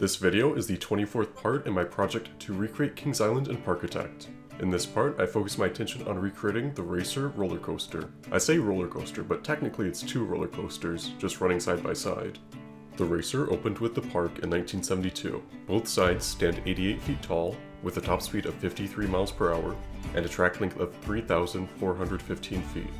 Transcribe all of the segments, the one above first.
This video is the 24th part in my project to recreate Kings Island in Parkitect. In this part, I focus my attention on recreating the Racer roller coaster. I say roller coaster, but technically it's two roller coasters, just running side by side. The Racer opened with the park in 1972. Both sides stand 88 feet tall, with a top speed of 53 miles per hour, and a track length of 3,415 feet.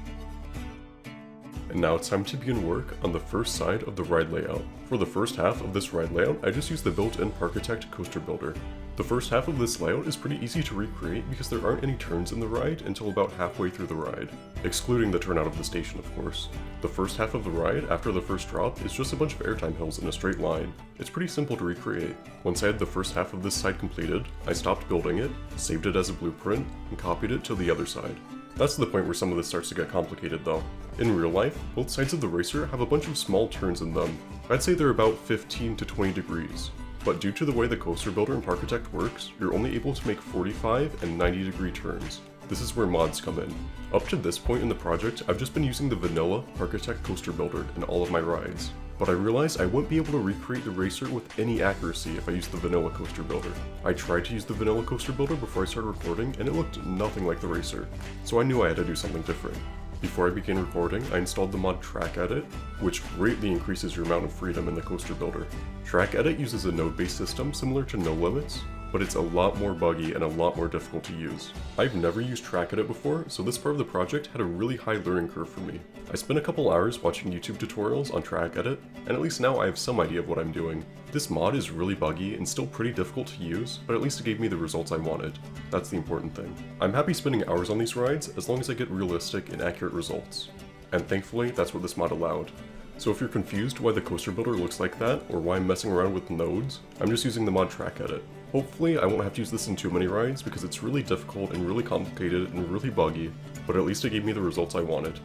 And now it's time to begin work on the first side of the ride layout. For the first half of this ride layout, I just used the built-in Parkitect coaster builder. The first half of this layout is pretty easy to recreate because there aren't any turns in the ride until about halfway through the ride, excluding the turn out of the station of course. The first half of the ride, after the first drop, is just a bunch of airtime hills in a straight line. It's pretty simple to recreate. Once I had the first half of this side completed, I stopped building it, saved it as a blueprint, and copied it to the other side. That's the point where some of this starts to get complicated though. In real life, both sides of the Racer have a bunch of small turns in them. I'd say they're about 15 to 20 degrees. But due to the way the coaster builder in Parkitect works, you're only able to make 45 and 90 degree turns. This is where mods come in. Up to this point in the project, I've just been using the vanilla Parkitect coaster builder in all of my rides. But I realized I wouldn't be able to recreate the Racer with any accuracy if I used the vanilla coaster builder. I tried to use the vanilla coaster builder before I started recording and it looked nothing like the Racer, so I knew I had to do something different. Before I began recording, I installed the mod Track Edit, which greatly increases your amount of freedom in the coaster builder. Track Edit uses a node-based system similar to No Limits, but it's a lot more buggy and a lot more difficult to use. I've never used Track Edit before, so this part of the project had a really high learning curve for me. I spent a couple hours watching YouTube tutorials on Track Edit, and at least now I have some idea of what I'm doing. This mod is really buggy and still pretty difficult to use, but at least it gave me the results I wanted. That's the important thing. I'm happy spending hours on these rides as long as I get realistic and accurate results. And thankfully, that's what this mod allowed. So if you're confused why the coaster builder looks like that, or why I'm messing around with nodes, I'm just using the mod Track Edit. Hopefully I won't have to use this in too many rides because it's really difficult and really complicated and really buggy, but at least it gave me the results I wanted.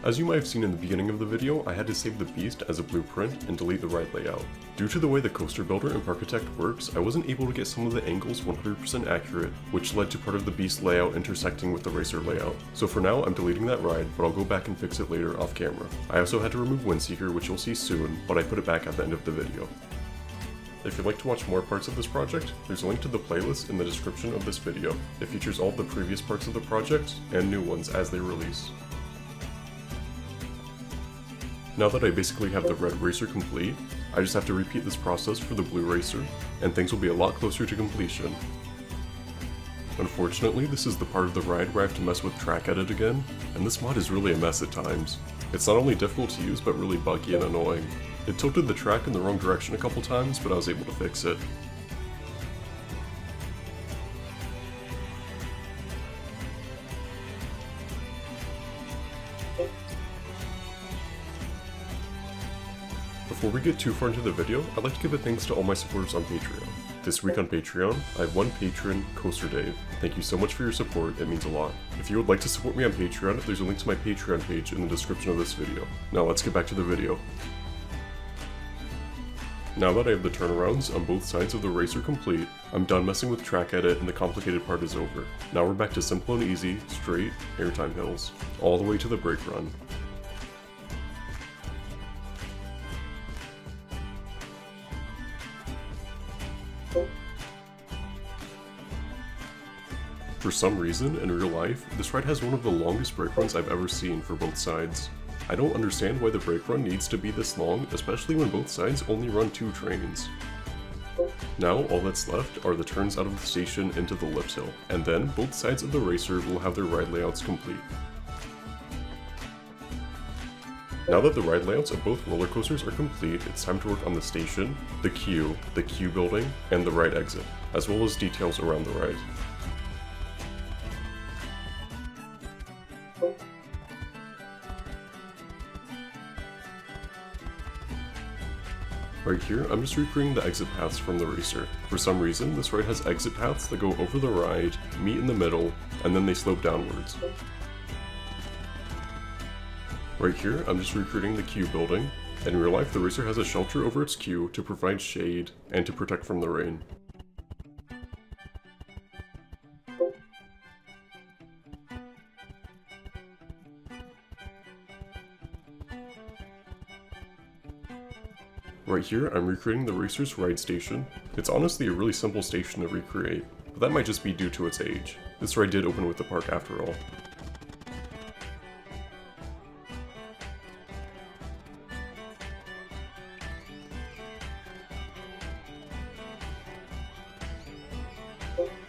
As you might have seen in the beginning of the video, I had to save the beast as a blueprint and delete the ride layout. Due to the way the coaster builder in Parkitect works, I wasn't able to get some of the angles 100% accurate, which led to part of the beast layout intersecting with the Racer layout. So for now, I'm deleting that ride, but I'll go back and fix it later off camera. I also had to remove Windseeker, which you'll see soon, but I put it back at the end of the video. If you'd like to watch more parts of this project, there's a link to the playlist in the description of this video. It features all of the previous parts of the project, and new ones as they release. Now that I basically have the red Racer complete, I just have to repeat this process for the blue Racer, and things will be a lot closer to completion. Unfortunately, this is the part of the ride where I have to mess with Track Edit again, and this mod is really a mess at times. It's not only difficult to use, but really buggy and annoying. It tilted the track in the wrong direction a couple times, but I was able to fix it. Before we get too far into the video, I'd like to give a thanks to all my supporters on Patreon. This week on Patreon, I have one patron, Coaster Dave. Thank you so much for your support, it means a lot. If you would like to support me on Patreon, there's a link to my Patreon page in the description of this video. Now let's get back to the video. Now that I have the turnarounds on both sides of the Racer complete, I'm done messing with Track Edit and the complicated part is over. Now we're back to simple and easy, straight, airtime hills, all the way to the brake run. For some reason, in real life, this ride has one of the longest brake runs I've ever seen for both sides. I don't understand why the brake run needs to be this long, especially when both sides only run 2 trains. Now, all that's left are the turns out of the station into the lift hill, and then both sides of the Racer will have their ride layouts complete. Now that the ride layouts of both roller coasters are complete, it's time to work on the station, the queue building, and the ride exit, as well as details around the ride. Right here, I'm just recreating the exit paths from the Racer. For some reason, this ride has exit paths that go over the ride, meet in the middle, and then they slope downwards. Right here, I'm just recreating the queue building. In real life, the Racer has a shelter over its queue to provide shade and to protect from the rain. Right here, I'm recreating the racer's ride station. It's honestly a really simple station to recreate, but that might just be due to its age. This ride did open with the park after all.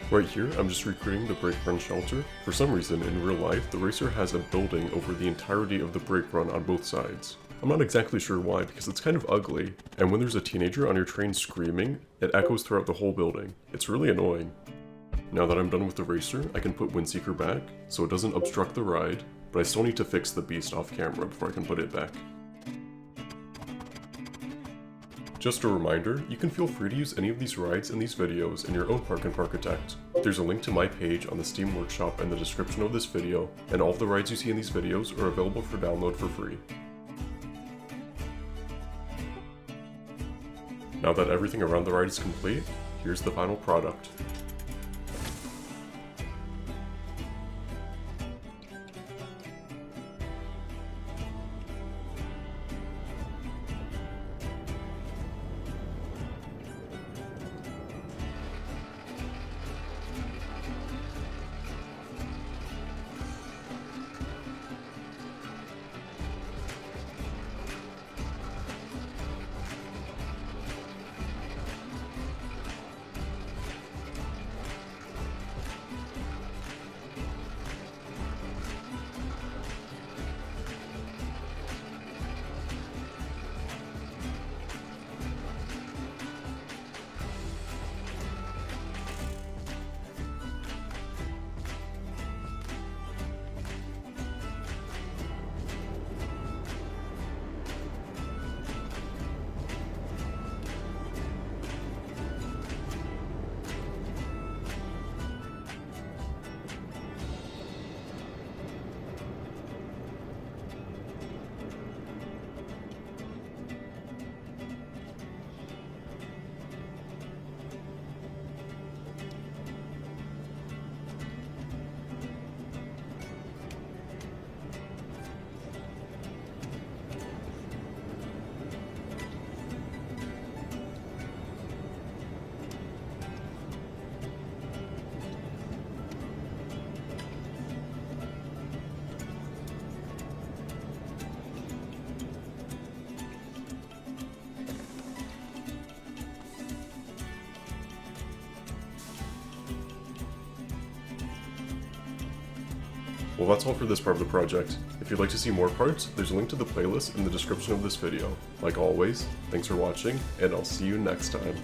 Right here, I'm just recreating the brake run shelter. For some reason, in real life, the racer has a building over the entirety of the brake run on both sides. I'm not exactly sure why, because it's kind of ugly, and when there's a teenager on your train screaming, it echoes throughout the whole building. It's really annoying. Now that I'm done with the racer, I can put Windseeker back, so it doesn't obstruct the ride, but I still need to fix the beast off camera before I can put it back. Just a reminder, you can feel free to use any of these rides in these videos in your own park in Parkitect. There's a link to my page on the Steam Workshop in the description of this video, and all of the rides you see in these videos are available for download for free. Now that everything around the ride is complete, here's the final product. Well, that's all for this part of the project. If you'd like to see more parts, there's a link to the playlist in the description of this video. Like always, thanks for watching, and I'll see you next time.